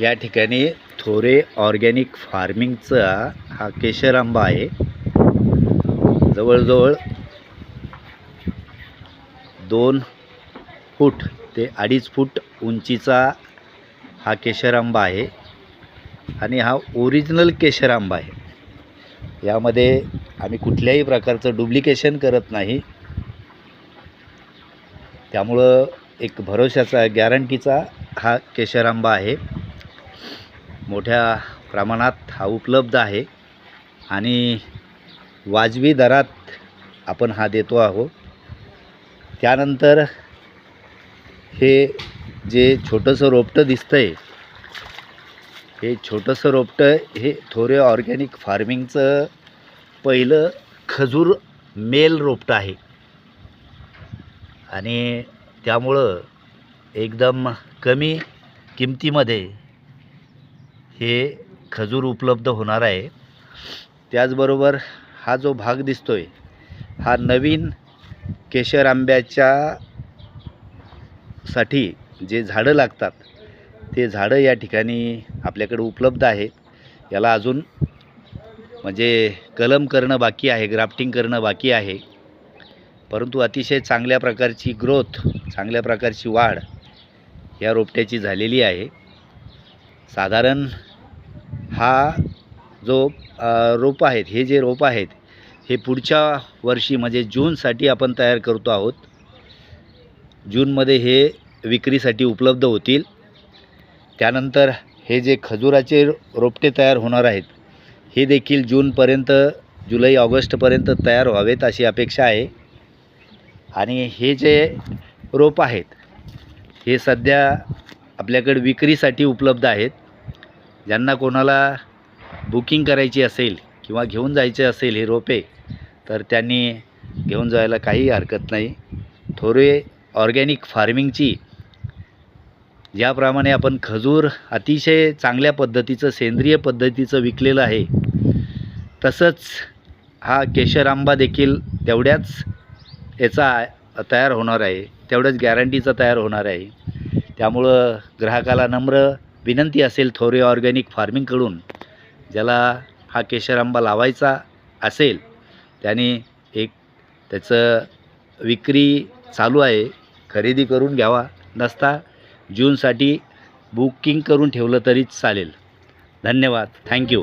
या ठिकाणी थोरे ऑर्गॅनिक फार्मिंगचा हा केशर आंबा आहे। जवळजवळ 2 फूट ते 2.5 फूट उंचीचा हा केशर आंबा आहे आणि हा ओरिजिनल केशर आंबा आहे। यामध्ये आम्ही कुठल्याही प्रकारचं डुप्लिकेशन करत नाही, त्यामुळं एक भरोशाचा गॅरंटीचा हा केशर आंबा आहे। मोठ्या प्रमाणात हा उपलब्ध आहे आणि वाजवी दरात आपण हा देतो आहोत। त्यानंतर हे जे छोटंसं रोपटं दिसतंय, हे छोटंसं रोपटं हे थोरे ऑर्गॅनिक फार्मिंगचं पहिलं खजूर मेल रोपटं आहे आणि त्यामुळं एकदम कमी किमतीमध्ये हे खजूर उपलब्ध होणार आहे। त्याचबरोबर हा जो भाग दिसतोय हा नवीन केशर आंब्याच्या साठी जे झाडं लागतात ते झाडं या ठिकाणी आपल्याकडे उपलब्ध आहेत। याला अजून म्हणजे कलम करणं बाकी आहे, ग्राफ्टिंग करणं बाकी आहे, परंतु अतिशय चांगल्या प्रकारची ग्रोथ, चांगल्या प्रकारची वाढ या रोपट्याची झालेली आहे। साधारण हा जो रोप आहेत, हे जे रोप आहेत हे पुढच्या वर्षी म्हणजे जूनसाठी आपण तयार करतो आहोत। जूनमध्ये हे विक्रीसाठी उपलब्ध होतील। त्यानंतर हे जे खजुराचे रोपटे तयार होणार आहेत हे देखील जूनपर्यंत, जुलै ऑगस्टपर्यंत तयार व्हावेत अशी अपेक्षा आहे। आणि हे जे रोप आहेत हे सध्या आपल्याकडे विक्रीसाठी उपलब्ध आहेत। ज्यांना कोणाला बुकिंग करायची असेल किंवा घेऊन जायचे असेल हे रोपे, तर त्यांनी घेऊन जायला काही हरकत नाही। थोरे ऑर्गॅनिक फार्मिंगची ज्याप्रमाणे आपण खजूर अतिशय चांगल्या पद्धतीचं, सेंद्रिय पद्धतीचं विकलेलं आहे, तसंच हा केशर आंबा देखील तेवढ्याच याचा तयार होणार आहे, तेवढ्याच गॅरंटीचा तयार होणार आहे। त्यामुळं ग्राहकाला नम्र विनंती असेल थोरे ऑर्गॅनिक फार्मिंगकडून, ज्याला हा केशर आंबा लावायचा असेल त्याने एक त्याचं विक्री चालू आहे, खरेदी करून घ्यावा, नसता जूनसाठी बुकिंग करून ठेवलं तरीच चालेल। धन्यवाद, थँक्यू।